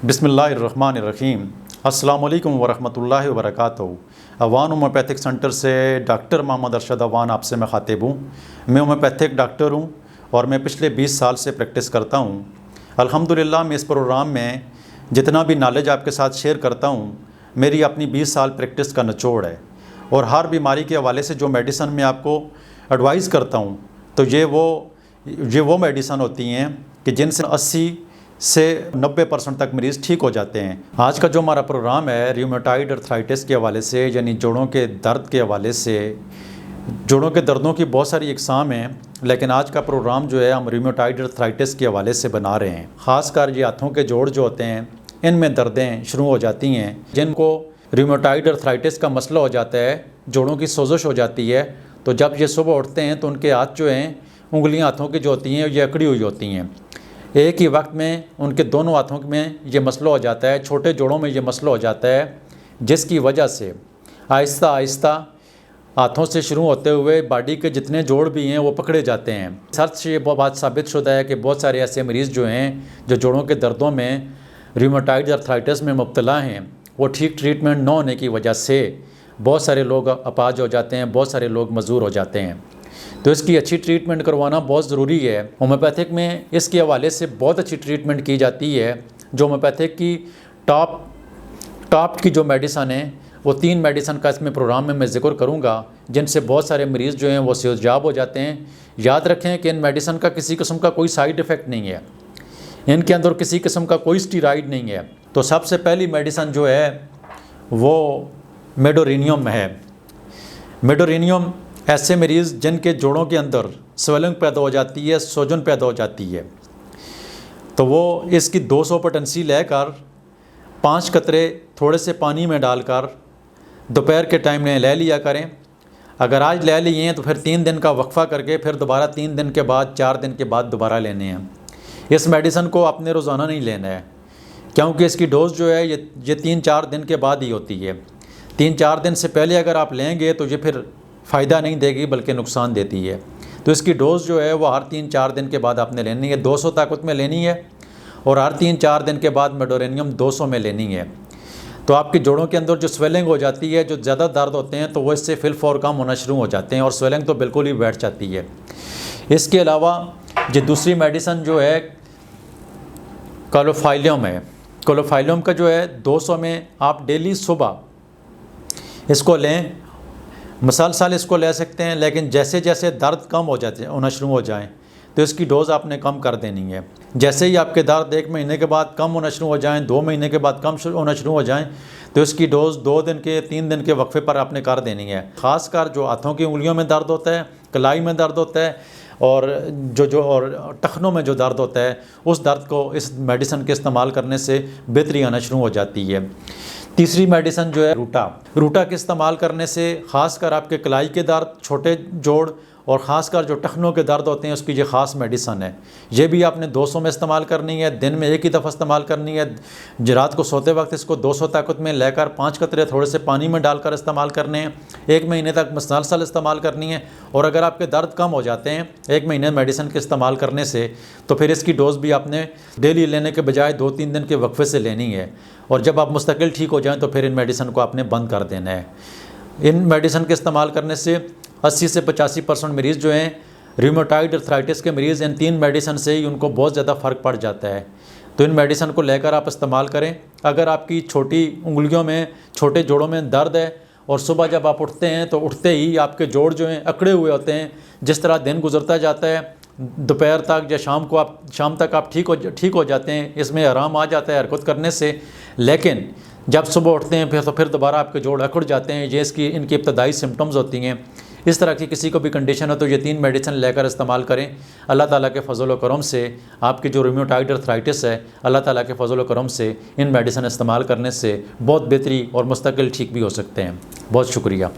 बिस्मिल्लाहिर्रहमानिर्रहीम। अस्सलामुअलैकुम वरहमतुल्लाहि वबरकातुहू। अवान होम्योपैथिक सेंटर से डॉक्टर मोहम्मद अरशद अवान आपसे मैं ख़ातिब हूँ। मैं होम्योपैथिक डॉक्टर हूँ और मैं पिछले 20 साल से प्रैक्टिस करता हूँ। अल्हम्दुलिल्लाह मैं इस प्रोग्राम में जितना भी नॉलेज आपके साथ शेयर करता हूँ मेरी अपनी 20 साल प्रैक्टिस का निचोड़ है। और हर बीमारी के हवाले से जो मेडिसन मैं आपको एडवाइस करता हूँ तो ये वो मेडिसन होती हैं कि जिनसे 80 से 90% तक मरीज़ ठीक हो जाते हैं। आज का जो हमारा प्रोग्राम है रूमेटॉइड अर्थराइटिस के हवाले से, यानी जोड़ों के दर्द के हवाले से। जोड़ों के दर्दों की बहुत सारी इकसाम हैं, लेकिन आज का प्रोग्राम जो है हम रूमेटॉइड अर्थराइटिस के हवाले से बना रहे हैं। ख़ासकर ये हाथों के जोड़ जो होते हैं इनमें दर्दें शुरू हो जाती हैं। जिनको रूमेटॉइड अर्थराइटिस का मसला हो जाता है, जोड़ों की सोजिश हो जाती है, तो जब ये सुबह उठते हैं तो उनके हाथ जो हैं, उंगलियां हाथों की जो होती हैं ये अकड़ी हुई होती हैं। एक ही वक्त में उनके दोनों हाथों में ये मसला हो जाता है, छोटे जोड़ों में ये मसला हो जाता है, जिसकी वजह से आहिस्ता आहिस्ता हाथों से शुरू होते हुए बॉडी के जितने जोड़ भी हैं वो पकड़े जाते हैं। सर्च से ये बात साबित शुदा है कि बहुत सारे ऐसे मरीज़ जो हैं जो जोड़ों के दर्दों में रूमेटॉइड अर्थराइटिस में मुब्तला हैं, वो ठीक ट्रीटमेंट न होने की वजह से बहुत सारे लोग अपाज हो जाते हैं, बहुत सारे लोग मजबूर हो जाते हैं। तो इसकी अच्छी ट्रीटमेंट करवाना बहुत ज़रूरी है। होम्योपैथिक में इसके हवाले से बहुत अच्छी ट्रीटमेंट की जाती है। जो होम्योपैथिक की टॉप की जो मेडिसन है वो 3 मेडिसन का इसमें प्रोग्राम में मैं ज़िक्र करूँगा, जिनसे बहुत सारे मरीज़ जो हैं वो सेहतयाब हो जाते हैं। याद रखें कि इन मेडिसन का किसी किस्म का कोई साइड इफ़ेक्ट नहीं है, इनके अंदर किसी किस्म का कोई स्टीरॉइड नहीं है। तो सबसे पहली मेडिसन जो है वो मेडोरेनियम है। मेडोरेनियम ऐसे मरीज़ जिनके जोड़ों के अंदर स्वेलिंग पैदा हो जाती है, सूजन पैदा हो जाती है, तो वो इसकी 200 पोटेंसी लेकर 5 कतरे थोड़े से पानी में डालकर दोपहर के टाइम में ले लिया करें। अगर आज ले लिए हैं तो फिर 3 दिन का वक्फ़ा करके फिर दोबारा 3 दिन के बाद 4 दिन के बाद दोबारा लेने हैं। इस मेडिसन को आपने रोज़ाना नहीं लेना है, क्योंकि इसकी डोज़ जो है ये 3-4 दिन के बाद ही होती है। 3-4 दिन से पहले अगर आप लेंगे तो ये फिर फ़ायदा नहीं देगी बल्कि नुकसान देती है। तो इसकी डोज़ जो है वो हर 3-4 दिन के बाद आपने लेनी है। 200 ताकत में लेनी है और हर 3-4 दिन के बाद मेडोरेनियम 200 में लेनी है। तो आपके जोड़ों के अंदर जो स्वेलिंग हो जाती है, जो ज़्यादा दर्द होते हैं, तो वो इससे फिल कम होना शुरू हो जाते हैं और स्वेलिंग तो बिल्कुल ही बैठ जाती है। इसके अलावा जो दूसरी मेडिसन जो है क्लोफाइलम है। क्लोफाइलम का जो है 200 में आप डेली सुबह इसको लें। मसलसल इसको ले सकते हैं, लेकिन जैसे जैसे दर्द कम हो जाते होना शुरू हो जाएं तो इसकी डोज़ आपने कम कर देनी है। जैसे ही आपके दर्द 1 महीने के बाद कम होना शुरू हो जाएं, 2 महीने के बाद कम होना शुरू हो जाएं, तो इसकी डोज़ 2 दिन के 3 दिन के वक्फे पर आपने कर देनी है। ख़ासकर जो हाथों की उंगलियों में दर्द होता है, कलाई में दर्द होता है और और टखनों में जो दर्द होता है, उस दर्द को इस मेडिसन के इस्तेमाल करने से बेहतरी आना शुरू हो जाती है। तीसरी मेडिसन जो है रूटा के इस्तेमाल करने से ख़ासकर आपके कलाई के दर्द, छोटे जोड़ और ख़ासकर जो टखनों के दर्द होते हैं उसकी ये ख़ास मेडिसन है। ये भी आपने 200 में इस्तेमाल करनी है, दिन में एक ही दफ़ा इस्तेमाल करनी है। रात को सोते वक्त इसको 200 ताकत में लेकर 5 कतरे थोड़े से पानी में डालकर इस्तेमाल करने हैं। 1 महीने तक मसलसल इस्तेमाल करनी है। और अगर आपके दर्द कम हो जाते हैं 1 महीने मेडिसन के इस्तेमाल करने से, तो फिर इसकी डोज़ भी आपने डेली लेने के बजाय 2-3 दिन के वक्फे से लेनी है। और जब आप मुस्तकिल ठीक हो जाएँ तो फिर इन मेडिसन को आपने बंद कर देना है। इन मेडिसन के इस्तेमाल करने से 80 से 85% मरीज़ जो हैं रूमेटॉइड अर्थराइटिस के मरीज़ इन 3 मेडिसन से ही उनको बहुत ज़्यादा फ़र्क पड़ जाता है। तो इन मेडिसन को लेकर आप इस्तेमाल करें। अगर आपकी छोटी उंगलियों में, छोटे जोड़ों में दर्द है और सुबह जब आप उठते हैं तो उठते ही आपके जोड़ जो हैं अकड़े हुए होते हैं, जिस तरह दिन गुजरता जाता है, दोपहर तक या शाम तक आप ठीक हो जाते हैं, इसमें आराम आ जाता है हरकत करने से। लेकिन जब सुबह उठते हैं फिर दोबारा आपके जोड़ अकड़ जाते हैं। ये इनकी इब्तदाई सिम्टम्स होती हैं। इस तरह की किसी को भी कंडीशन हो तो ये 3 मेडिसिन लेकर इस्तेमाल करें। अल्लाह ताला के फजल व करम से आपकी जो रूमेटॉइड अर्थराइटिस है, अल्लाह ताला के फजल व करम से इन मेडिसिन इस्तेमाल करने से बहुत बेहतरी और मुस्तकिल ठीक भी हो सकते हैं। बहुत शुक्रिया।